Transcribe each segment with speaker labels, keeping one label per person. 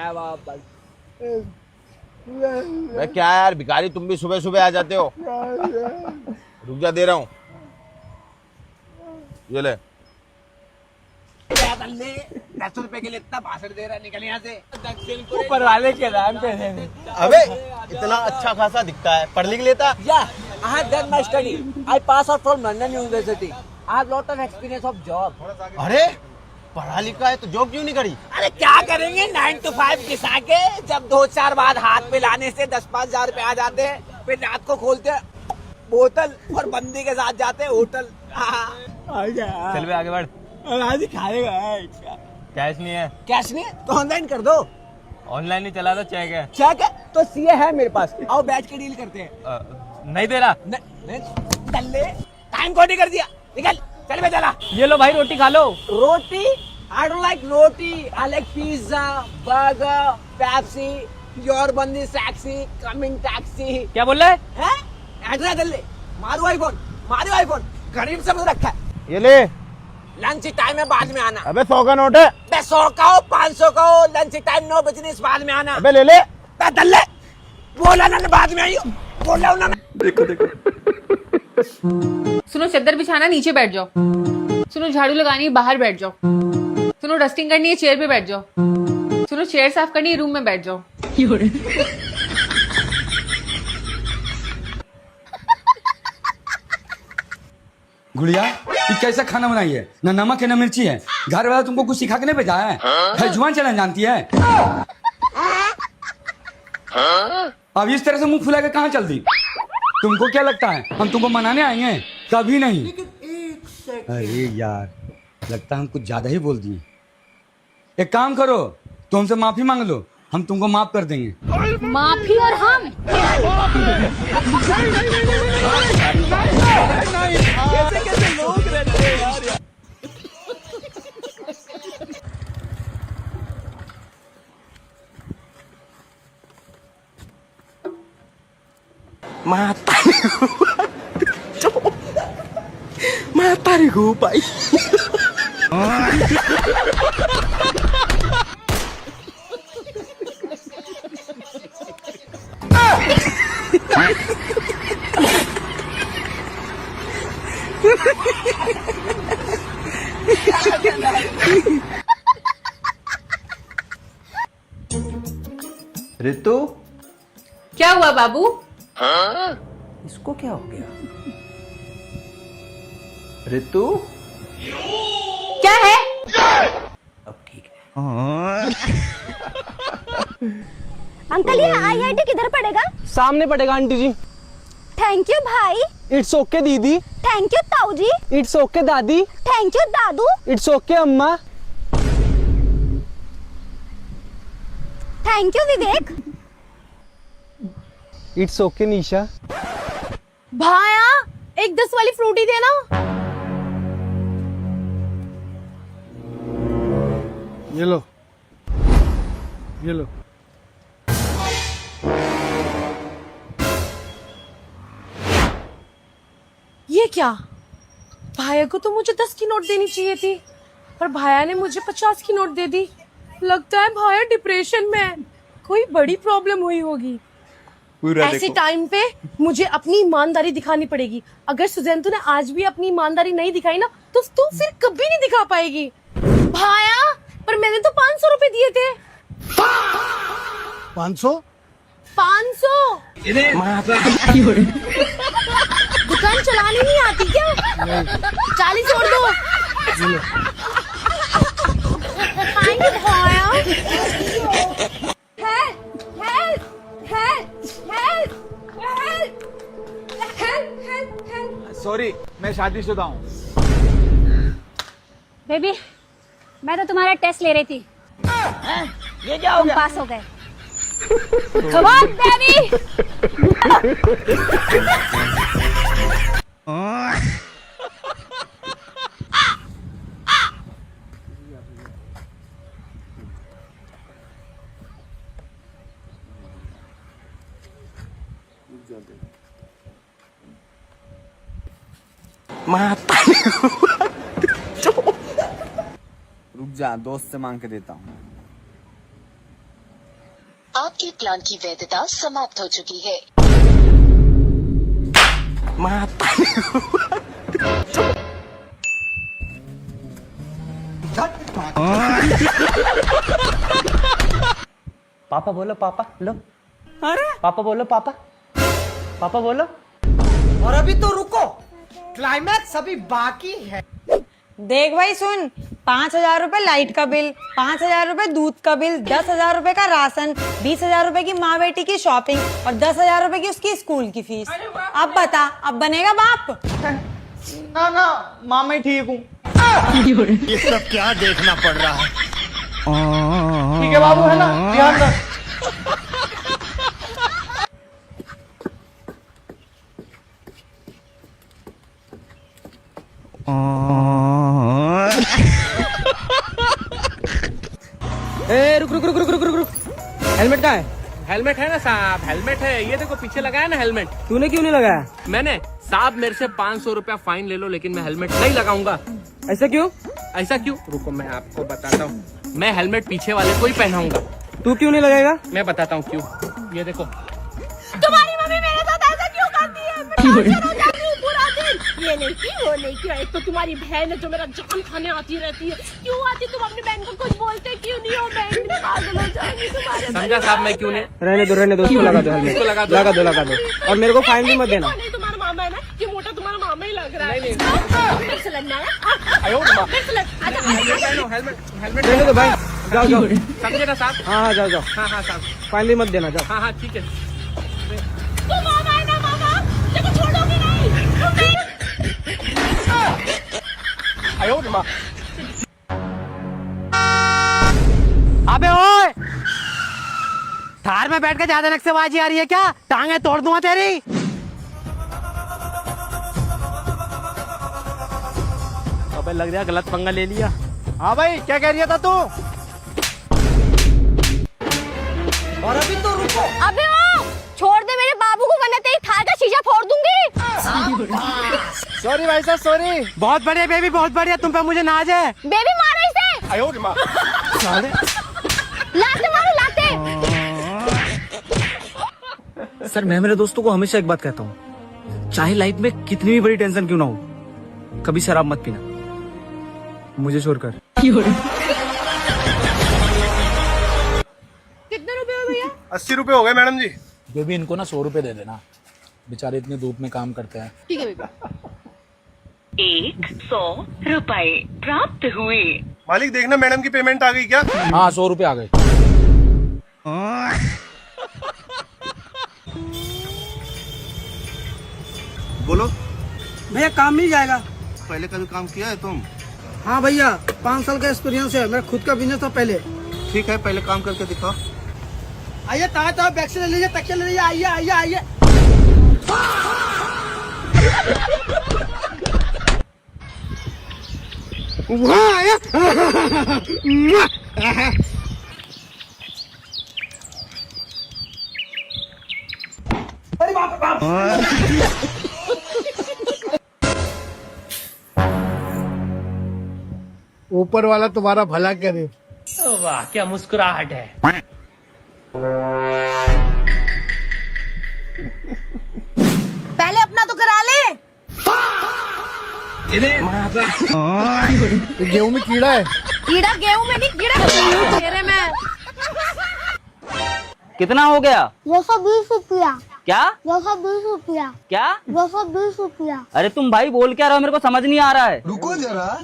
Speaker 1: है वापस।
Speaker 2: मैं क्या यार भिखारी, तुम भी सुबह सुबह आ जाते हो। रुक जा, दे रहा हूँ, ये ले।
Speaker 1: क्या दल्ले 10 रुपए के लिए इतना भाषण दे रहा है, निकल यहाँ से।
Speaker 3: ऊपर वाले के नाम पे है।
Speaker 2: अबे इतना अच्छा खासा दिखता है, पढ़ लिख लेता।
Speaker 1: Yeah, I have done my study. I passed out from London University. I have lot of experience of job.
Speaker 2: अरे पढ़ा लिखा है तो जॉब क्यों नहीं करी?
Speaker 1: अरे क्या करेंगे 9 to 5 घिसा के, जब 2-4 बार हाथ पे लाने से 10-5 हजार रुपए आ जाते हैं, फिर रात को खोलते हैं बोतल और बंदी के साथ जाते हैं होटल।
Speaker 3: चल बे आगे बढ़।
Speaker 1: आज खाएगा।
Speaker 3: कैश नहीं है।
Speaker 1: कैश नहीं है तो ऑनलाइन कर दो।
Speaker 3: ऑनलाइन नहीं चला तो चेक है।
Speaker 1: चेक है तो सीए है मेरे पास, आओ बैठ के डील करते हैं।
Speaker 3: नहीं दे रहा।
Speaker 1: दल्ले टाइम को नहीं कर दिया, निकल चल बे चला।
Speaker 3: ये लो भाई रोटी खा लो।
Speaker 1: रोटी? I don't like roti. I like pizza, burger, Pepsi. Your बंदी sexy, coming taxi.
Speaker 3: क्या बोल रहा है?
Speaker 1: हैं? ऐसा दल्ले मारो आईफोन गरीब सब रखा है।
Speaker 2: ये ले।
Speaker 1: लंच टाइम है, बाद में आना।
Speaker 2: अबे 100 का नोट है।
Speaker 1: 100 का हो 500 का हो, लंच टाइम 9 बजे बाद में आना।
Speaker 2: अबे ले ले।
Speaker 1: दल्ले बोला ना बाद में आइयो, बोला ना।
Speaker 2: देखो
Speaker 4: सुनो, चद्दर बिछाना नीचे बैठ जाओ। सुनो, झाड़ू लगानी है बाहर बैठ जाओ। सुनो, डस्टिंग करनी है चेयर पे बैठ जाओ। सुनो, चेयर साफ करनी है रूम में बैठ जाओ।
Speaker 5: गुड़िया ये कैसा खाना बनाई है? ना नमक है ना मिर्ची है। घर वाला तुमको कुछ सिखा के नहीं भेजा है? घर जुबान चलाना जानती है? अब इस तरह से मुंह फुला के कहाँ चल दी? तुमको क्या लगता है हम तुमको मनाने आएंगे? कभी नहीं। अरे यार लगता है हम कुछ ज्यादा ही बोल दिए। एक काम करो, तुम हमसे माफी मांग लो, हम तुमको माफ कर देंगे।
Speaker 4: माफी और हम?
Speaker 1: कैसे लोग रहते हैं यार। Matariku, Pak.
Speaker 2: ऋतु,
Speaker 4: क्या हुआ बाबू?
Speaker 1: इसको क्या हो गया?
Speaker 2: ऋतु
Speaker 4: क्या है?
Speaker 1: अब ठीक है।
Speaker 6: अंकल ये IIT किधर पड़ेगा?
Speaker 3: सामने पड़ेगा आंटी जी।
Speaker 6: थैंक यू भाई।
Speaker 3: इट्स ओके दीदी।
Speaker 6: थैंक यू ताऊ जी।
Speaker 3: इट्स ओके दादी।
Speaker 6: थैंक यू दादू।
Speaker 3: इट्स ओके अम्मा।
Speaker 6: Thank you Vivek.
Speaker 3: It's okay Nisha.
Speaker 6: भाया एक 10 वाली फ्रूटी देना।
Speaker 7: ये लो, ये लो।
Speaker 6: ये क्या? भाया को तो मुझे 10 की नोट देनी चाहिए थी, पर भाया ने मुझे 50 की नोट दे दी। लगता है भाया डिप्रेशन में है, कोई बड़ी प्रॉब्लम हुई होगी। ऐसे टाइम पे मुझे अपनी ईमानदारी दिखानी पड़ेगी। अगर सुजैंतु ने आज भी अपनी ईमानदारी नहीं दिखाई ना, तो तू फिर कभी नहीं दिखा पाएगी। भाया, पर मैंने तो 500 रुपए दिए थे।
Speaker 7: 500?
Speaker 6: 500? दुकान चलानी नहीं आती क्या? 40 छोड़ दो। खाएंगे भाया।
Speaker 7: सॉरी, मैं शादीशुदा हूँ।
Speaker 8: बेबी, मैं तो तुम्हारा टेस्ट ले रही थी।
Speaker 1: ये क्या हो
Speaker 8: तुम
Speaker 1: गया?
Speaker 8: पास हो गए। Come on, baby!
Speaker 3: रुक जा, दोस्त से मांग के देता हूँ।
Speaker 9: प्लान की वैधता समाप्त हो चुकी है।
Speaker 3: पापा बोलो पापा लो। अरे पापा बोलो पापा। पापा बोलो।
Speaker 10: और अभी तो रुको, क्लाइमैक्स अभी बाकी है। देख भाई सुन, 5,000 रुपए लाइट का बिल, 5,000 रुपए दूध का बिल, 10,000 रुपए का राशन, 20,000 रुपए की माँ बेटी की शॉपिंग और 10,000 रुपए की उसकी स्कूल की फीस। अब बता, अब बनेगा बाप?
Speaker 3: ना ना माँ मैं ठीक हूँ।
Speaker 2: ये सब क्या देखना पड़ रहा है।
Speaker 3: ठीक है बाबू, है ना, ध्यान रख। ए रुक रुक रुक रुक रुक रुक रुक, हेलमेट कहाँ है?
Speaker 11: हेलमेट है ना साहब, हेलमेट है। ये देखो पीछे लगाया ना हेलमेट।
Speaker 3: तूने क्यों नहीं लगाया?
Speaker 11: मैंने साहब मेरे से 500 रुपया फाइन ले लो, लेकिन मैं हेलमेट नहीं लगाऊंगा।
Speaker 3: ऐसा क्यों?
Speaker 11: ऐसा क्यों? रुको मैं आपको बताता हूँ। मैं हेलमेट पीछे वाले को ही पहनाऊंगा।
Speaker 3: तू क्यों नहीं लगाएगा?
Speaker 11: मैं बताता हूँ क्यों। ये देखो,
Speaker 6: तुम्हारी मम्मी मेरे साथ ऐसा क्यों करती है? मैं टॉर्चर हो जाती हूँ पूरा दिन। ये नहीं की, वो नहीं की। एक तो तुम्हारी बहन है जो मेरा जान खाने आती रहती है। क्यों आती? तुम अपनी बहन को कुछ बोलते क्यों नहीं हो? बहन भी पागल हो जाएगी तुम्हारे।
Speaker 11: समझा साहब मैं क्यों नहीं?
Speaker 3: रहने दो, उसको लगा दो हेलमेट।
Speaker 11: इसको लगा दो।
Speaker 3: लगा दो। और मेरे को फाइन भी मत देना।
Speaker 6: नहीं, तुम्हारा मामा है ना, ये मोटा तुम्हारा मामा ही लग रहा है।
Speaker 11: नहीं।
Speaker 6: फिर से लगना है। फिर से लग।
Speaker 11: हेलमेट
Speaker 3: रहने दो भाई, जाओ।
Speaker 11: समझे ना साहब?
Speaker 3: हाँ जाओ।
Speaker 11: हाँ साहब,
Speaker 3: फाइन भी मत देना, जाओ।
Speaker 11: हाँ ठीक है।
Speaker 6: तुम मामा है ना, मामा देखो, छोड़ोगे नहीं।
Speaker 10: अबे ओए, थार में बैठ के ज्यादा नक्सेबाजी आ रही है क्या? टांगे तोड़ दूंगा तेरी।
Speaker 3: अबे लग रहा गलत पंगा ले लिया।
Speaker 2: हाँ भाई, क्या कह रही था तू?
Speaker 10: और अभी तो रुको।
Speaker 8: अबे ओ, छोड़ दे मेरे बाबू को, वरना तेरी थार का शीशा फोड़ दूंगी।
Speaker 2: सॉरी भाई साहब, सॉरी।
Speaker 10: बहुत बढ़िया बेबी, बहुत बढ़िया। तुम पे मुझे नाज है।
Speaker 8: बेबी मारो इसे। लाते मारो, लाते।
Speaker 3: सर मैं मेरे दोस्तों को हमेशा एक बात कहता हूँ, चाहे लाइफ में कितनी भी बड़ी टेंशन क्यों ना हो, कभी शराब मत पीना, मुझे छोड़कर।
Speaker 6: कितने रुपए हो भैया?
Speaker 7: 80 रुपए हो गए मैडम जी।
Speaker 12: बेबी इनको ना 100 रुपए दे देना, बेचारे इतनी धूप में काम करते हैं।
Speaker 6: ठीक है भैया।
Speaker 9: 100 रुपए प्राप्त हुए।
Speaker 7: मालिक देखना मैडम की पेमेंट आ गई क्या?
Speaker 12: हाँ 100 रुपए आ गए।
Speaker 7: बोलो
Speaker 10: भैया काम मिल जाएगा।
Speaker 7: पहले कभी काम किया है तुम?
Speaker 10: हाँ भैया, 5 साल का एक्सपीरियंस है। मेरा खुद का बिजनेस था पहले।
Speaker 7: ठीक है, पहले काम करके दिखाओ।
Speaker 10: आइए, ताजा बैग से ले लीजिए, तकिया ले लीजिए। आइए।
Speaker 7: ऊपर वाला तुम्हारा भला करे।
Speaker 11: वाह क्या मुस्कुराहट है।
Speaker 6: पहले अपना तो करा ले।
Speaker 7: गेहूं में कीड़ा है।
Speaker 6: कीड़ा गेहूं में नहीं, कीड़ा चेहरे में।
Speaker 3: कितना हो गया?
Speaker 8: 220 रुपया।
Speaker 3: क्या?
Speaker 8: 220 रुपया।
Speaker 3: क्या?
Speaker 8: 220 रुपया।
Speaker 3: अरे तुम भाई बोल क्या रहे हो, मेरे को समझ नहीं आ रहा है।
Speaker 7: रुको जरा,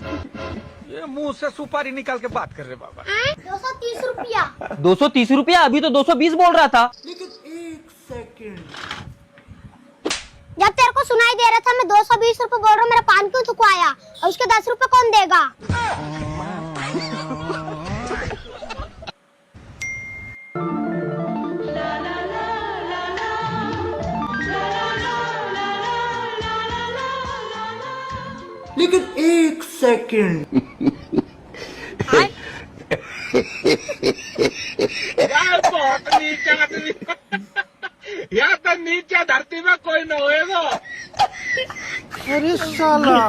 Speaker 5: ये मुंह से सुपारी निकाल के बात कर रहे बाबा।
Speaker 8: 230 रुपया।
Speaker 3: 230 रुपया? अभी तो 220 बोल रहा था।
Speaker 10: लेकिन एक सेकंड,
Speaker 8: जब तेरे को सुनाई दे रहा था मैं 220 रुपए बोल रहा हूँ, मेरा पान क्यों थुकवाया? और उसके 10 रुपए कौन देगा?
Speaker 10: लेकिन एक सेकंड।
Speaker 11: यार तो नीचे धरती में कोई न होएगा।
Speaker 7: अरे साला।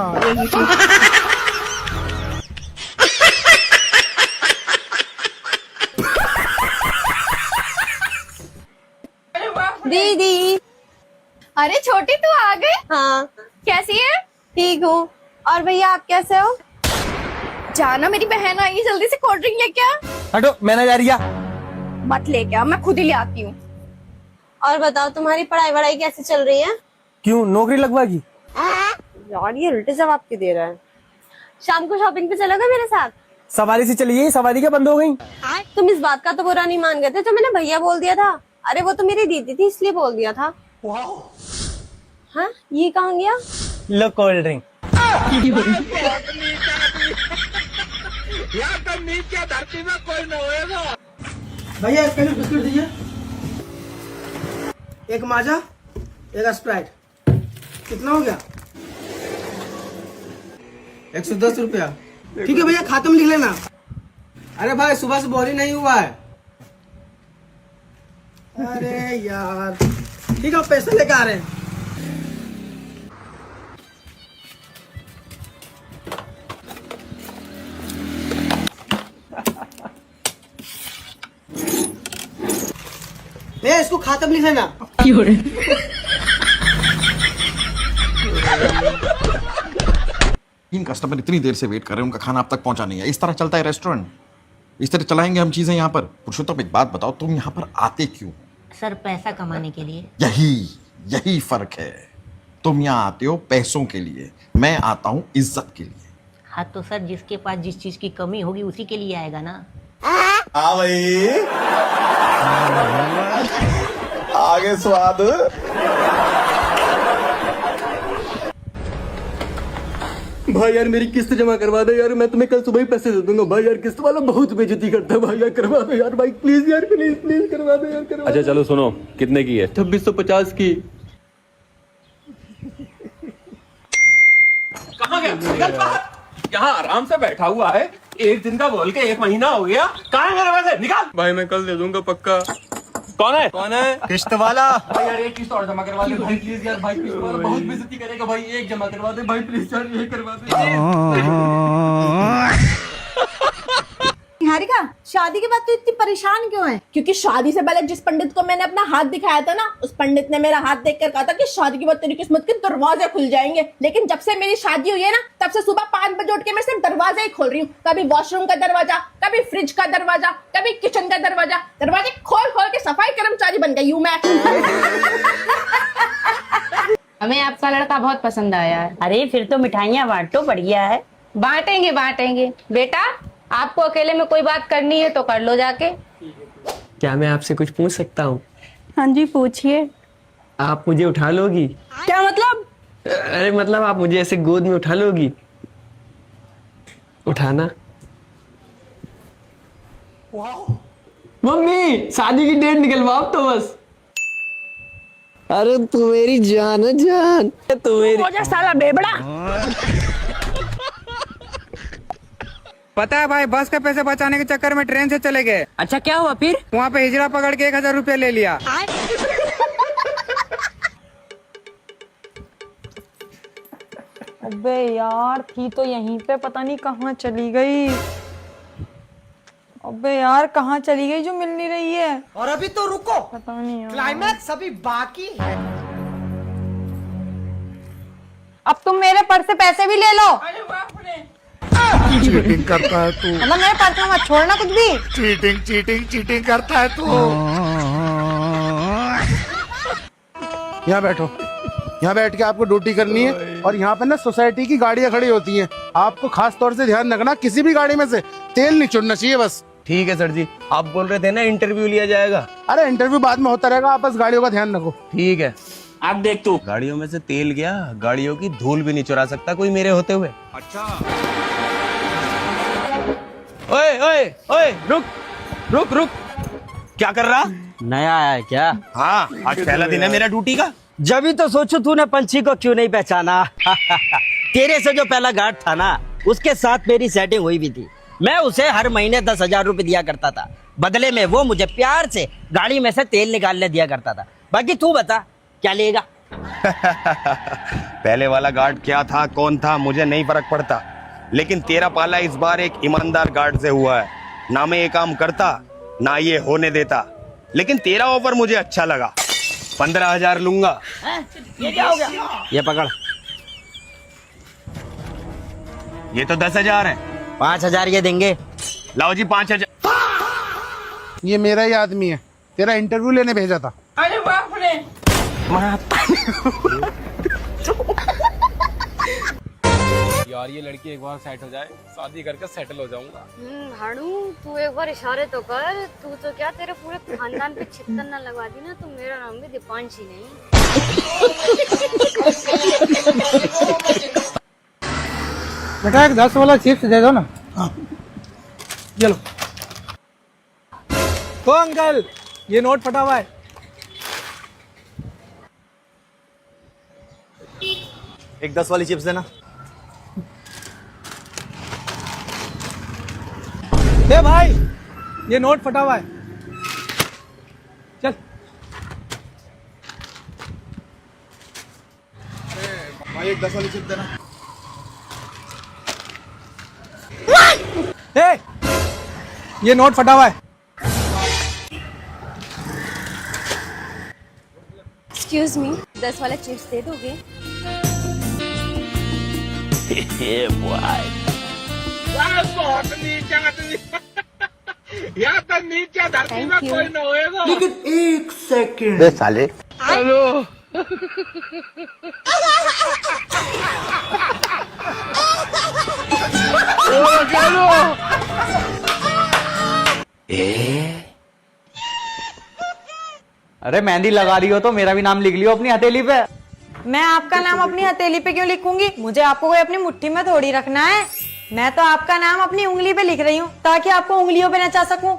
Speaker 6: अरे छोटी तू आ गई? हाँ। कैसी है? ठीक हूँ। और भैया आप कैसे हो? जाना, मेरी बहन आई है, जल्दी से कोल्ड ड्रिंक लेके आ।
Speaker 11: हटो, मैंने जा रिया।
Speaker 6: मत लेके आ, मैं खुद ही ले आती हूँ। और बताओ तुम्हारी पढ़ाई वढ़ाई कैसे चल रही है?
Speaker 11: क्यों, नौकरी लगवागी?
Speaker 6: यार ये उल्टे जवाब क्यों दे रहा है? शाम को शॉपिंग पे चलोगे मेरे साथ?
Speaker 11: सवारी से चलिए, सवारी क्या बंद हो गई?
Speaker 6: तुम इस बात का तो बुरा नहीं मान गए थे जो मैंने भैया बोल दिया था? अरे वो तो मेरी दीदी थी इसलिए बोल दिया था। हाँ, ये कहाँ गया?
Speaker 11: लो कोल्ड ड्रिंक।
Speaker 13: भैया एक पैकेट बिस्कुट दीजिए, एक माजा, एक स्प्राइट। कितना हो गया? 110 रुपया। ठीक है भैया, खाते में लिख लेना। अरे भाई सुबह से बोरी नहीं हुआ है। अरे यार ठीक है, पैसे लेके आ रहे हैं। मैं इसको खाते में लिख लेना।
Speaker 2: तीन कस्टमर इतनी देर से वेट कर रहे हैं, उनका खाना अब तक पहुंचा नहीं है। इस तरह चलता है रेस्टोरेंट? इस तरह चलाएंगे हम चीजें यहाँ पर? पुरुषोत्तम एक बात बताओ, तुम यहाँ पर आते क्यों?
Speaker 10: सर पैसा कमाने के लिए।
Speaker 2: यही फर्क है। तुम यहाँ आते हो पैसों के लिए, मैं आता हूँ इज्जत के लिए।
Speaker 10: हाँ तो सर जिसके पास जिस चीज की कमी होगी उसी के लिए आएगा ना।
Speaker 2: हाँ भाई, आगे स्वाद।
Speaker 13: भाई यार मेरी किस्त जमा करवा दे यार, मैं तुम्हें कल सुबह ही पैसे दे दूंगा। भाई यार किस्त वाला बहुत बेइज्जती करता है। भाई यार करवा दो यार, भाई प्लीज यार, प्लीज प्लीज करवा दो यार, करवा।
Speaker 11: अच्छा चलो सुनो, कितने की है?
Speaker 13: 2650 की।
Speaker 11: कहाँ गया? निकल बाहर। यहाँ आराम से बैठा हुआ है, एक दिन का बोल के 1 महीना हो गया। कहाँ है मेरे पैसे? निकाल।
Speaker 13: भाई मैं कल दे दूंगा पक्का।
Speaker 11: कौन है?
Speaker 13: कौन है?
Speaker 2: किस्त वाला।
Speaker 13: भाई यार एक किस्त और जमा करवा दे भाई प्लीज यार, भाई किस्त वाला बहुत बेइज्जती करेगा भाई, एक जमा करवा दे भाई प्लीज यार, ये करवा दे।
Speaker 6: निहारिका, शादी के बाद तो इतनी परेशान क्यों है? क्योंकि शादी से पहले जिस पंडित को मैंने अपना हाथ दिखाया था ना, उस पंडित ने मेरा हाथ देखकर कहा था कि शादी के बाद तेरी किस्मत के दरवाजे खुल जाएंगे। लेकिन जब से मेरी शादी हुई है ना, तब से सुबह 5 बजे उठ के मैं सिर्फ दरवाजे ही खोल रही हूँ। कभी वॉशरूम का दरवाजा, कभी फ्रिज का दरवाजा, कभी किचन का दरवाजा। दरवाजे खोल खोल के सफाई कर्मचारी बन गई हूँ मैं।
Speaker 4: हमें आपका लड़का बहुत पसंद आया है।
Speaker 10: अरे फिर तो मिठाइयाँ बांटो, बढ़िया है।
Speaker 4: बांटेंगे बांटेंगे। बेटा आपको अकेले में कोई बात करनी है तो कर लो जाके।
Speaker 13: क्या मैं आपसे कुछ पूछ सकता हूँ?
Speaker 6: हाँ जी पूछिए।
Speaker 13: आप मुझे उठा लोगी?
Speaker 6: क्या मतलब?
Speaker 13: अरे मतलब आप मुझे ऐसे गोद में उठा लोगी? उठाना। मम्मी शादी की डेट निकलवाओ तो बस। अरे तू मेरी जान है जान, तू मेरी।
Speaker 6: साला बेबड़ा।
Speaker 13: पता है भाई, बस के पैसे बचाने के चक्कर में ट्रेन से चले गए।
Speaker 10: अच्छा क्या हुआ फिर?
Speaker 13: वहाँ पे हिजड़ा पकड़ के 1000 रुपया ले लिया।
Speaker 10: अबे यार थी तो यहीं पे, पता नहीं कहाँ चली गई। अबे यार कहाँ चली गई जो मिल नहीं रही है।
Speaker 13: और अभी तो रुको,
Speaker 10: पता नहीं यार।
Speaker 13: क्लाइमैक्स अभी बाकी है।
Speaker 10: अब तुम मेरे पर्स से पैसे भी ले लो।
Speaker 7: चीटिंग करता है तू,
Speaker 10: मतलब मेरे पर्स में मत छोड़ना कुछ भी।
Speaker 7: चीटिंग चीटिंग चीटिंग करता है तू। यहाँ बैठो, यहाँ बैठ के आपको ड्यूटी करनी है। और यहाँ पे ना सोसाइटी की गाड़ियाँ खड़ी होती हैं, आपको खास तौर से ध्यान रखना किसी भी गाड़ी में से तेल नहीं चुनना चाहिए बस।
Speaker 11: ठीक है सर जी, आप बोल रहे थे ना इंटरव्यू लिया जाएगा।
Speaker 7: अरे इंटरव्यू बाद में होता रहेगा, आप बस गाड़ियों का ध्यान रखो।
Speaker 11: ठीक है। आप देख तू, गाड़ियों में से तेल गया, गाड़ियों की धूल भी नहीं चुरा सकता कोई मेरे होते हुए। अच्छा। ओए ओए ओए, रुक रुक रुक, क्या कर रहा?
Speaker 3: नया आया है क्या?
Speaker 11: हाँ, आज पहला दिन है मेरा ड्यूटी का।
Speaker 3: जब ही तो सोचू तूने पंछी को क्यों नहीं पहचाना। तेरे से जो पहला गार्ड था ना, उसके साथ मेरी सेटिंग हुई भी थी। मैं उसे हर महीने 10,000 रुपए दिया करता था, बदले में वो मुझे प्यार से गाड़ी में से तेल निकालने दिया करता था। बाकी तू बता क्या लेगा?
Speaker 2: पहले वाला गार्ड क्या था, कौन था, मुझे नहीं फर्क पड़ता, लेकिन तेरा पाला इस बार एक ईमानदार गार्ड से हुआ है। ना मैं ये काम करता, ना ये होने देता, लेकिन तेरा ऑफर मुझे अच्छा लगा।
Speaker 11: 15,000 लूंगा।
Speaker 3: ये क्या हो गया? ये पकड़।
Speaker 11: ये तो 10,000 है।
Speaker 3: 5,000 ये देंगे।
Speaker 11: लाओ जी 5,000।
Speaker 7: ये मेरा ही आदमी है, तेरा इंटरव्यू लेने भेजा था।
Speaker 4: अरे बाप रे।
Speaker 12: यार ये लड़की एक बार सेट हो जाए, शादी करके सेटल हो जाऊंगा।
Speaker 8: भाड़ू तू एक बार इशारे तो कर, तू तो क्या तेरे पूरे खानदान पे छित्तर ना लगवा दी ना, तो मेरा नाम भी दीपांशी नहीं।
Speaker 13: बेटा एक 10 वाला चिप्स दे दो ना। हाँ चलो। तो अंकल ये नोट फटा हुआ है।
Speaker 1: एक 10 वाली चिप्स देना।
Speaker 13: ए भाई ये नोट फटा हुआ है। चल
Speaker 2: भाई एक 10 वाली चिप देना।
Speaker 13: ए ये नोट फटा हुआ है।
Speaker 8: एक्सक्यूज मी, 10 वाला चिप्स दे दोगे?
Speaker 1: बहुत नीचा आदमी। यहाँ तो नीचे धरती में कोई न होएगा।
Speaker 13: लेकिन एक सेकंड।
Speaker 3: बे साले।
Speaker 1: हेलो।
Speaker 3: अरे मेहंदी लगा रही हो तो मेरा भी नाम लिख लियो अपनी हथेली पे।
Speaker 10: मैं आपका नाम अपनी हथेली पे क्यों लिखूंगी? मुझे आपको कोई अपनी मुट्ठी में थोड़ी रखना है। मैं तो आपका नाम अपनी उंगली पे लिख रही हूँ ताकि आपको उंगलियों पे नचा सकूं।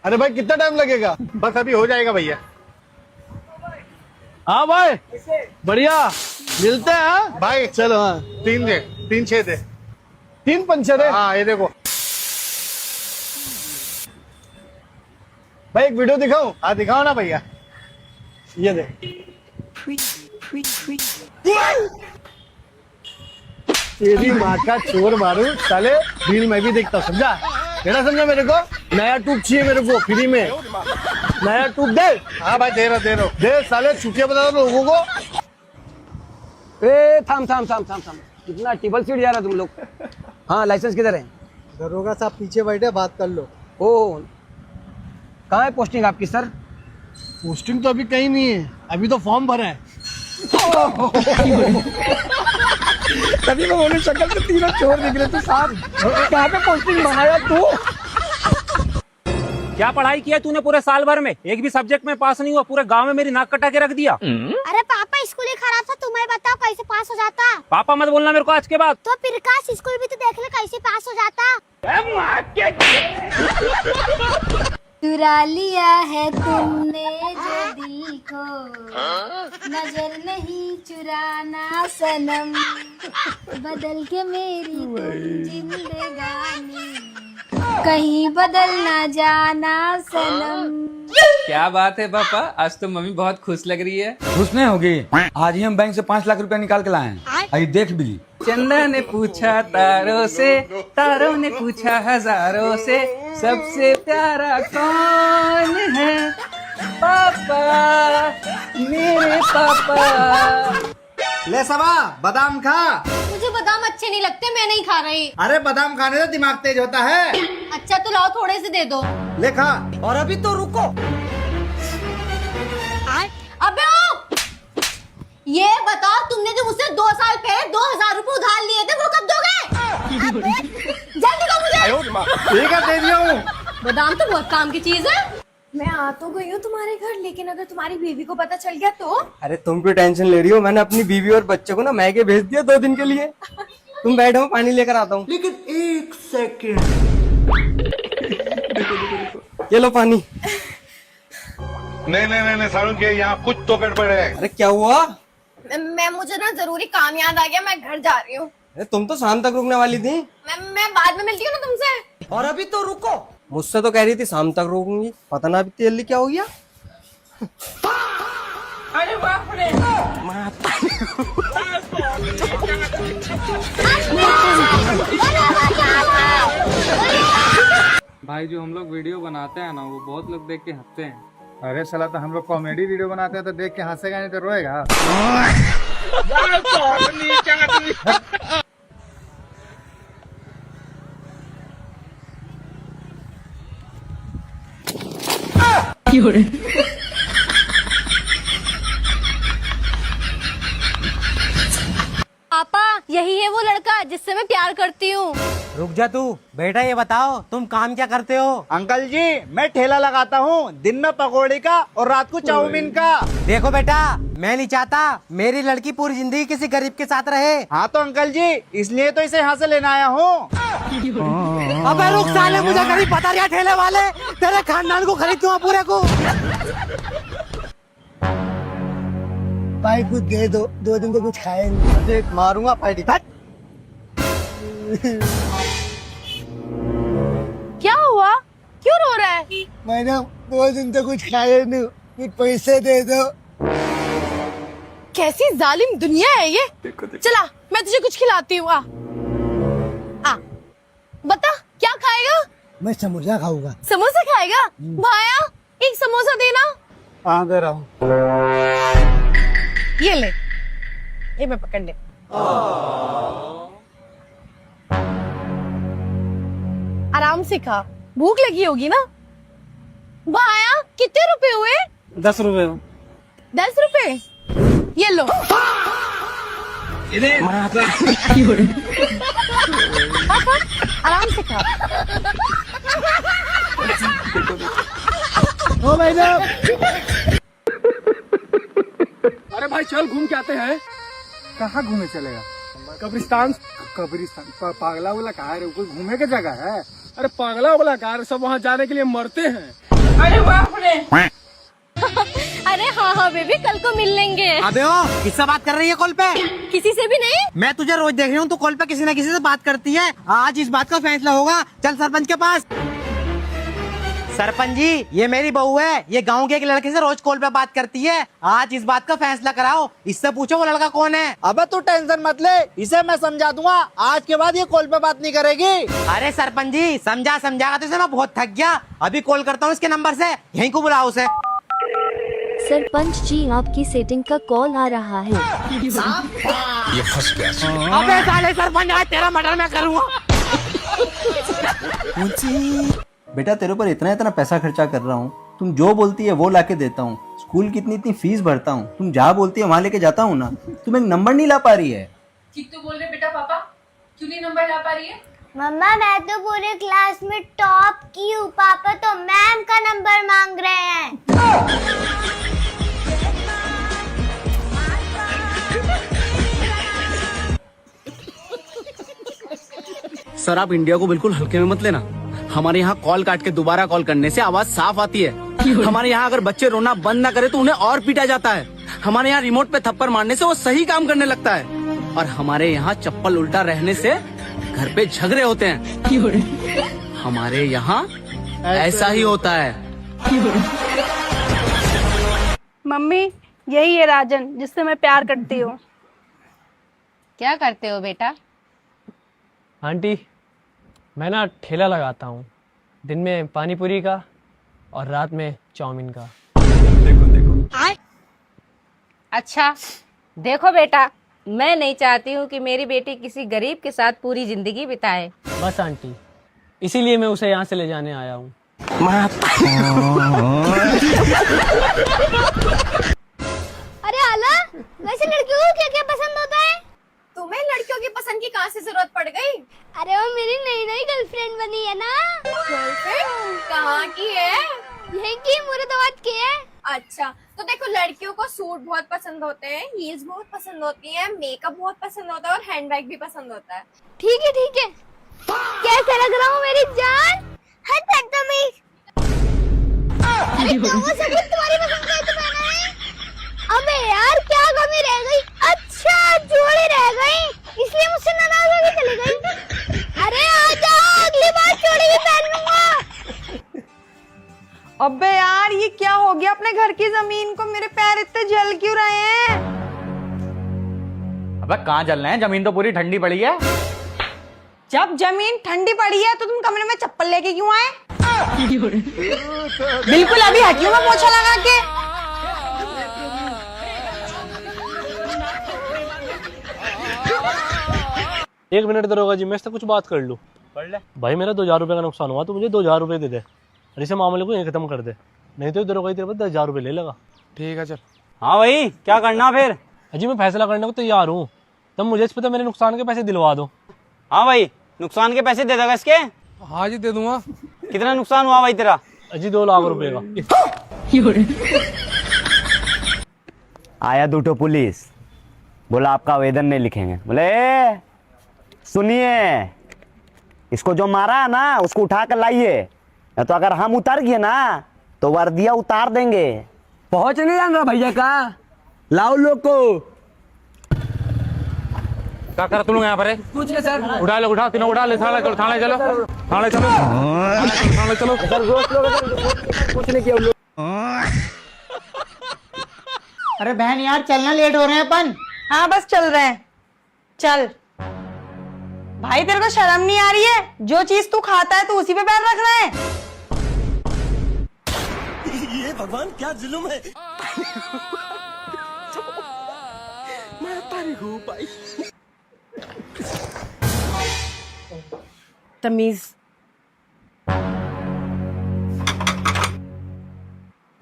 Speaker 7: अरे भाई कितना टाइम लगेगा? बस अभी हो जाएगा भैया। हाँ भाई बढ़िया मिलते हैं। हाँ भाई चलो। हाँ 3 दे, 3 6 दे, 3 पंचर है। हाँ ये देखो भाई, एक वीडियो दिखाऊं? हाँ दिखाओ ना भैया। ये दे। तेरी माँ का चोर मारू साले, रील मैं भी देखता, समझा? मेरा समझा? मेरे को नया ट्यूब चाहिए, मेरे को फ्री में नया ट्यूब दे। हाँ भाई दे रहा दे साले, छुट्टियां बता दो लोगों को।
Speaker 3: ए थाम थाम थाम थाम थाम, कितना टेबल सीट जा रहा तुम लोग? हाँ लाइसेंस किधर है?
Speaker 13: दरोगा साहब पीछे बैठे, बात कर लो।
Speaker 3: ओ कहाँ है पोस्टिंग आपकी सर?
Speaker 7: पोस्टिंग तो अभी कहीं नहीं है, अभी तो फॉर्म भरा है।
Speaker 3: तभी मैं बोलूं शक्ल से तीनों चोर दिख रहे थे साहब। कहाँ पे पोस्टिंग बनाया तू?
Speaker 11: क्या पढ़ाई किया तूने पूरे साल भर में? एक भी सब्जेक्ट में पास नहीं हुआ, पूरे गांव में मेरी नाक कटा के रख दिया।
Speaker 8: अरे पापा स्कूल ही खराब था, तुम्हें बताओ कैसे पास हो जाता?
Speaker 11: पापा मत बोलना मेरे को आज के बाद।
Speaker 8: तो प्रकाश स्कूल भी तो देख ले कैसे पास हो जाता। चुरा लिया है तुमने जो दिल को, नजर नहीं चुराना सनम, बदल के मेरी तुम जिंदगानी, कहीं बदल ना जाना सनम।
Speaker 4: क्या बात है पापा, आज तो मम्मी बहुत खुश लग रही है।
Speaker 5: खुश नहीं होगी? आज ही हम बैंक से 5 लाख रुपया निकाल के लाए हैं। आई देख भी।
Speaker 4: चंदा ने पूछा तारों से, तारों ने पूछा हजारों से, सबसे प्यारा कौन है? पापा, मेरे पापा।
Speaker 3: ले सबा बादाम खा।
Speaker 8: मुझे बादाम अच्छे नहीं लगते, मैं नहीं खा रही।
Speaker 3: अरे बादाम खाने से दिमाग तेज होता है।
Speaker 8: अच्छा तो लाओ थोड़े से दे दो।
Speaker 3: ले खा। और अभी तो रुको।
Speaker 8: अबे ओ! ये बताओ, तुमने जो मुझसे 2 साल पहले 2,000 रुपए उधार लिए थे वो कब दोगे? जल्दी दो मुझे।
Speaker 7: ठीक है दे दिया हूँ।
Speaker 8: बादाम तो बहुत काम की चीज है।
Speaker 6: मैं आ तो गई हूँ तुम्हारे घर, लेकिन अगर तुम्हारी बीवी को पता चल गया तो?
Speaker 13: अरे तुम क्यों टेंशन ले रही हो? मैंने अपनी बीवी और बच्चे को ना मैके भेज दिया 2 दिन के लिए। तुम बैठो, पानी लेकर आता हूँ। लेकिन एक सेकंड। ये लो पानी।
Speaker 7: नहीं सारुण के यहाँ कुछ तो गड़बड़ है।
Speaker 13: अरे क्या हुआ?
Speaker 6: मुझे ना जरूरी काम याद आ गया, मैं घर जा रही हूँ।
Speaker 13: अरे तुम तो शाम तक रुकने वाली थी।
Speaker 6: मैं बाद में मिलती हूँ ना तुमसे।
Speaker 13: और अभी तो रुको। मुझसे तो कह रही थी शाम तक रुकूंगी, पता ना अभी तेली क्या हो गया।
Speaker 4: अरे बाप रे।
Speaker 12: भाई जो हम लोग वीडियो बनाते हैं ना वो बहुत लोग देख के हंसते हैं।
Speaker 7: अरे साला तो हम लोग कॉमेडी वीडियो बनाते हैं तो देख के हंसेगा नहीं तो रोएगा।
Speaker 8: पापा यही है वो लड़का जिससे मैं प्यार करती हूँ।
Speaker 13: रुक जा तू बेटा, ये बताओ तुम काम क्या करते हो?
Speaker 1: अंकल जी मैं ठेला लगाता हूँ, दिन में पकौड़े का और रात को चाउमीन का।
Speaker 13: देखो बेटा, मैं नहीं चाहता मेरी लड़की पूरी जिंदगी किसी गरीब के साथ रहे।
Speaker 1: हाँ तो अंकल जी इसलिए तो इसे यहाँ से लेने आया हूँ।
Speaker 13: अबे रुक साले, मुझे कहीं पता नहीं ठेले वाले तेरे खानदान को खरीद दूंगा पूरे को।
Speaker 7: भाई कुछ दे दो, 2 दिन तो कुछ खाए नहीं। मारूंगा पार्टी।
Speaker 6: क्या हुआ, क्यों रो रहा है?
Speaker 7: मैंने 2 दिन तो कुछ खाए नहीं, कुछ पैसे दे दो।
Speaker 6: कैसी जालिम दुनिया है ये। चला मैं तुझे कुछ खिलाती हूँ। आ बता क्या खाएगा?
Speaker 7: मैं समोसा खाऊंगा।
Speaker 6: समोसा खाएगा? भाया एक समोसा देना।
Speaker 7: हाँ दे रहा हूँ।
Speaker 6: ये ले, ये मैं पकड़ ले। आराम से खा, भूख लगी होगी ना। भाया कितने रुपए हुए?
Speaker 12: 10 रुपए।
Speaker 6: 10 रुपए, ये लो। खा, आराम से खा।
Speaker 7: ओ भाई साहब,
Speaker 12: अरे भाई चल घूम के आते हैं।
Speaker 7: कहाँ घूमे चलेगा? कब्रिस्तान। पागला वाला कहा है, कोई घूमे की जगह है?
Speaker 12: अरे पागला वाला कार सब वहाँ जाने के लिए मरते हैं।
Speaker 4: अरे बाप रे।
Speaker 8: अरे हाँ हाँ बेबी, कल को मिल लेंगे।
Speaker 13: अबे ओ, किससे बात कर रही है कॉल पे?
Speaker 8: किसी से भी नहीं।
Speaker 13: मैं तुझे रोज देख रही हूँ, तू कॉल पे किसी न किसी से बात करती है। आज इस बात का फैसला होगा, चल सरपंच के पास। सरपंच जी, ये मेरी बहू है, ये गांव के एक लड़के से रोज कॉल पे बात करती है। आज इस बात का फैसला कराओ, इससे पूछो वो लड़का कौन है।
Speaker 1: अब तू टेंशन मत ले, इसे मैं समझा दूंगा। आज के बाद ये कॉल पे बात नहीं करेगी।
Speaker 13: अरे सरपंच जी, समझागा तो इसे मैं बहुत थक गया। अभी कॉल करता हूँ इसके नंबर से, यहीं को बुलाओ उसे।
Speaker 8: सरपंच जी आपकी सेटिंग का कॉल आ रहा है।
Speaker 2: ये फंस गया।
Speaker 13: अबे साले सरपंच, आज तेरा मर्डर मैं करूँगा।
Speaker 14: बेटा तेरे ऊपर इतना पैसा खर्चा कर रहा हूँ, तुम जो बोलती है वो लाके देता हूँ। स्कूल की इतनी फीस भरता हूँ, तुम जहाँ बोलती है वहाँ लेके जाता हूँ ना। तुम एक नंबर नहीं ला पा रही है।
Speaker 4: ठीक तो बोल रहे बेटा, पापा क्यों नहीं नंबर ला पा रही है?
Speaker 8: मम्मा मैं तो पूरे क्लास में टॉप की हूँ, पापा तो मैम का नंबर मांग रहे हैं।
Speaker 3: सर आप इंडिया को बिल्कुल हल्के में मत लेना। हमारे यहाँ कॉल काट के दोबारा कॉल करने से आवाज साफ आती है। हमारे यहाँ अगर बच्चे रोना बंद ना करे तो उन्हें और पीटा जाता है। हमारे यहाँ रिमोट पे थप्पड़ मारने से वो सही काम करने लगता है। और हमारे यहाँ चप्पल उल्टा रहने से घर पे झगड़े होते हैं। हमारे यहाँ ऐसा ही होता है।
Speaker 6: मम्मी यही है राजन जिससे मैं प्यार करती हूँ।
Speaker 4: क्या करते हो बेटा?
Speaker 12: आंटी मैं ना ठेला लगाता हूँ, दिन में पानी पूरी का और रात में चाउमीन का।
Speaker 10: अच्छा देखो बेटा, मैं नहीं चाहती हूँ कि मेरी बेटी किसी गरीब के साथ पूरी जिंदगी बिताए।
Speaker 12: बस आंटी, इसीलिए मैं उसे यहाँ से ले जाने आया हूँ।
Speaker 8: अरे आला, वैसे लड़कियों को क्या क्या पसंद होता है?
Speaker 6: तुम्हें लड़कियों की पसंद की कहाँ से जरूरत पड़ गई?
Speaker 8: अरे वो मेरी नई नई गर्लफ्रेंड बनी है ना।
Speaker 6: गर्लफ्रेंड कहाँ की है?
Speaker 8: यही की मुरादाबाद की है।
Speaker 6: अच्छा तो देखो, लड़कियों को सूट बहुत पसंद होते हैं, हील्स बहुत पसंद होती हैं, मेकअप बहुत पसंद होता है और हैंडबैग भी पसंद होता है।
Speaker 8: ठीक है ठीक है। कैसे लग रहा हूँ मेरी जान? हट बदतमीज। अरे तो वो सब कुछ तुम्हारी पसंद का ही तो पहना है। अबे यार क्या कमी रह गई? अच्छा जोड़ी रह गई, इसलिए मुझसे नाराज होकर चली गई। अरे आ जाओ, अगली बार जोड़ी भी पहन लूंगा।
Speaker 10: अबे यार ये क्या हो गया अपने घर की जमीन को, मेरे पैर इतने जल क्यों रहे हैं?
Speaker 13: अबे कहाँ जल रहे हैं, जमीन तो पूरी ठंडी पड़ी है।
Speaker 10: जब जमीन ठंडी पड़ी है तो तुम कमरे में चप्पल लेके क्यों आए? बिल्कुल अभी हटी हूँ मैं पोछा लगा के।
Speaker 12: एक मिनट दरोगा जी, मैं इससे कुछ बात कर लूँ?
Speaker 13: कर ले
Speaker 12: भाई मेरा 2000 रुपये का नुकसान हुआ, तो मुझे 2000 रुपये दे दे और इसे मामले को यहीं खत्म कर दे, नहीं तो दरोगा जी तेरे पास 10,000 रुपये ले लेगा।
Speaker 13: ठीक है चल। हाँ भाई क्या करना फिर?
Speaker 12: अजी मैं फैसला करने को तैयार हूँ, तब मुझे इस पता मेरे नुकसान के पैसे दिलवा दो।
Speaker 13: हाँ भाई नुकसान के पैसे दे देगा इसके?
Speaker 12: हाँ जी दे दूंगा।
Speaker 13: कितना नुकसान हुआ भाई तेरा?
Speaker 12: अजी 2 लाख रुपए का।
Speaker 3: आया दूठो पुलिस, बोला आपका आवेदन नहीं लिखेंगे। बोले सुनिए, इसको जो मारा है ना उसको उठा कर लाइए, या तो अगर हम उतर गए ना तो वर्दिया उतार देंगे।
Speaker 13: पहुंच नहीं जान रहा भैया का, लाओ लोग को। क्या कर तुम लोग यहाँ पर है? कुछ नहीं सर। उठा लो, उठा तीनों उठा ले, थाने चलो, थाने चलो, थाने चलो, थाने चलो। कुछ नहीं किया लोग।
Speaker 10: अरे बहन यार चलना, लेट हो रहे हैं अपन। हाँ बस चल रहे हैं, चल। भाई तेरे को शर्म नहीं आ रही है? जो चीज तू खाता है तो उसी पे पैर रख रहे हैं।
Speaker 3: ये भगवान क्या जुल्म है। मैं तारीख हूँ भाई।
Speaker 6: तमीज।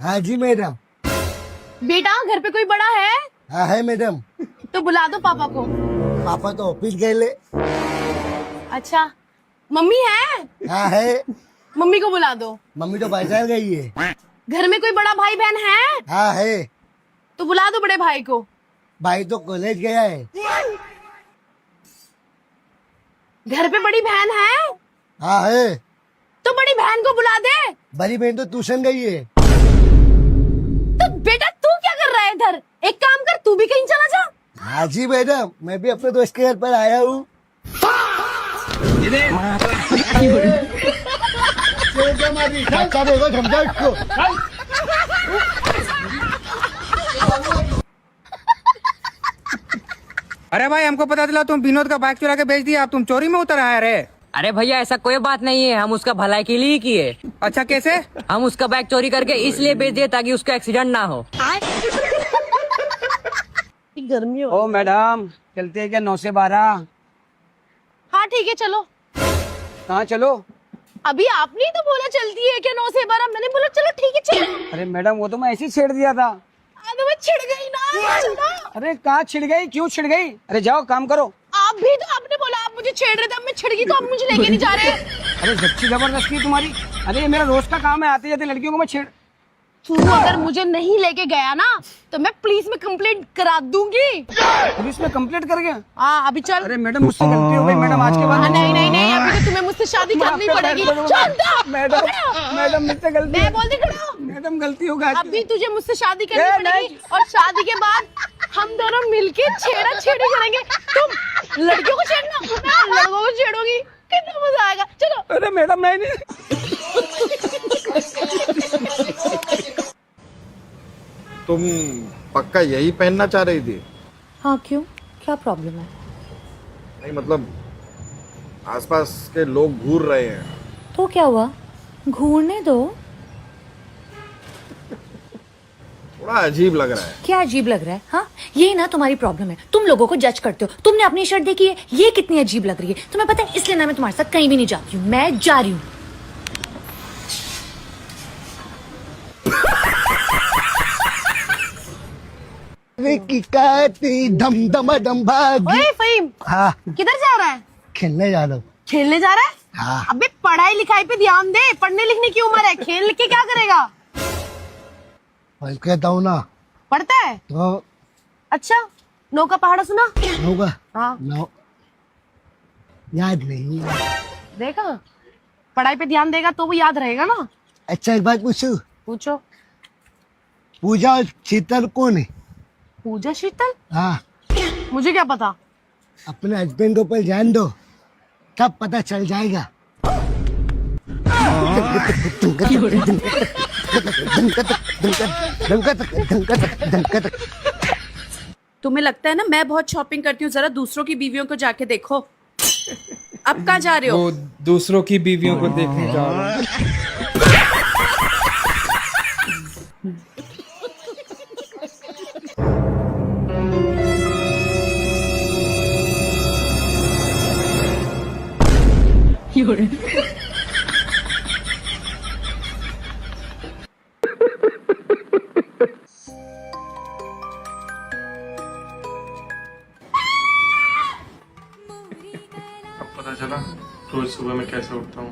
Speaker 7: हाँ जी मैडम।
Speaker 6: बेटा घर पे कोई बड़ा है?
Speaker 7: हाँ है मैडम।
Speaker 6: तो बुला दो पापा को।
Speaker 7: पापा तो ऑफिस गए ले।
Speaker 6: अच्छा मम्मी है?
Speaker 7: हाँ है।
Speaker 6: मम्मी को बुला दो।
Speaker 7: मम्मी तो बाजार गई है।
Speaker 6: घर में कोई बड़ा भाई बहन है?
Speaker 7: हाँ है।
Speaker 6: तो बुला दो बड़े भाई को।
Speaker 7: भाई तो कॉलेज गया है।
Speaker 6: घर पे बड़ी बहन है?
Speaker 7: हाँ है।
Speaker 6: तो बड़ी बहन को बुला दे।
Speaker 7: बड़ी बहन तो ट्यूशन गई है।
Speaker 6: तो बेटा तू क्या कर रहा है इधर? एक काम कर, तू भी कहीं चला जा।
Speaker 7: हाँ जी मैडम, मैं भी अपने दोस्त के घर पर आया हूँ। समझा इसको।
Speaker 13: अरे भाई हमको पता चला तुम विनोद का बाइक चुरा के बेच दिया, अब तुम चोरी में उतर आए रे।
Speaker 10: अरे भैया ऐसा कोई बात नहीं है, हम उसका भलाई के लिए ही किए।
Speaker 13: अच्छा कैसे?
Speaker 10: हम उसका बैग चोरी करके इसलिए बेच दिए ताकि उसका एक्सीडेंट ना हो।
Speaker 6: गर्मी हो।
Speaker 13: ओ मैडम चलते हैं क्या 9 से 12?
Speaker 6: हाँ ठीक है चलो।
Speaker 13: कहाँ चलो?
Speaker 6: अभी आपने ही तो बोला चलती है क्या 9 से 12? मैंने बोला चलो ठीक है चलो।
Speaker 13: अरे मैडम वो तो मैं ऐसे ही छेड़ दिया था।
Speaker 6: अरे मैं छिड़ गई ना। चलो।
Speaker 13: अरे कहाँ छिड़ गई, क्यों छिड़ गई? अरे जाओ काम करो।
Speaker 6: आप भी तो आपने बोला आप मुझे छेड़ रहे थे, अब मैं छिड़ गई तो आप मुझे लेके नहीं जा रहे।
Speaker 13: अरे सच्ची जबरदस्ती है तुम्हारी। अरे ये मेरा रोज का काम है, आते जाते लड़कियों को मैं छेड़।
Speaker 6: तू अगर मुझे नहीं लेके गया ना तो मैं पुलिस में कंप्लेंट करा दूंगी।
Speaker 13: पुलिस में कंप्लेंट कर गया?
Speaker 6: हाँ अभी चल।
Speaker 13: अरे मैडम मुझसे गलती हो गई मैडम, आज के बाद।
Speaker 6: नहीं नहीं नहीं, अभी तो तुम्हें मुझसे शादी करनी पड़ेगी।
Speaker 13: मैडम मैडम मुझसे गलती।
Speaker 6: मैं बोल दी खड़ा।
Speaker 13: मैडम गलती हो गई।
Speaker 6: अभी तुझे मुझसे शादी करनी पड़ेगी और शादी के बाद हम दोनों मिलके छेड़ा छेड़ी करेंगे। तुम लड़कियों को छेड़ना, मैं लड़कों को छेड़ूंगी। कितना मजा आएगा। चलो।
Speaker 13: अरे मैडम नहीं।
Speaker 2: तुम पक्का यही पहनना चाह रही थी?
Speaker 6: हाँ क्यों, क्या प्रॉब्लम है?
Speaker 2: नहीं मतलब आसपास के लोग घूर रहे हैं।
Speaker 6: तो क्या हुआ, घूरने दो।
Speaker 2: थोड़ा अजीब लग रहा है।
Speaker 6: क्या अजीब लग रहा है? हाँ ये ना तुम्हारी प्रॉब्लम है, तुम लोगों को जज करते हो। तुमने अपनी शर्ट देखी है, ये कितनी अजीब लग रही है। तुम्हें पता है इसलिए ना मैं तुम्हारे साथ कहीं भी नहीं जाती हूँ। मैं जा रही हूँ।
Speaker 7: धम धम धम भागी।
Speaker 6: ओए फहीम,
Speaker 7: हाँ
Speaker 6: किधर जा रहा है?
Speaker 7: खेलने जा रहा हूँ।
Speaker 6: खेलने जा रहा है?
Speaker 7: हाँ।
Speaker 6: अबे पढ़ाई लिखाई पे ध्यान दे, पढ़ने लिखने की उम्र है। खेल के क्या करेगा?
Speaker 7: कहता हूँ ना।
Speaker 6: पढ़ता है
Speaker 7: तो
Speaker 6: अच्छा। नौ का पहाड़ा सुना
Speaker 7: होगा?
Speaker 6: हाँ।
Speaker 7: नौ याद नहीं।
Speaker 6: देखा, पढ़ाई पे ध्यान देगा तो वो याद रहेगा ना।
Speaker 7: अच्छा एक बात पूछूं?
Speaker 6: पूछो।
Speaker 7: पूजा और शीतल कौन है?
Speaker 6: पूजा शीतल?
Speaker 7: हाँ।
Speaker 6: मुझे क्या पता।
Speaker 7: अपने हस्बैंड को ऊपर ध्यान दो, तब पता चल जाएगा।
Speaker 6: तुम्हें लगता है ना मैं बहुत शॉपिंग करती हूँ, जरा दूसरों की बीवियों को जाके देखो। अब कहाँ जा रहे हो?
Speaker 5: वो दूसरों की बीवियों को देखने जा रहा हूँ।
Speaker 11: पता चला रोज सुबह मैं कैसे उठता हूँ।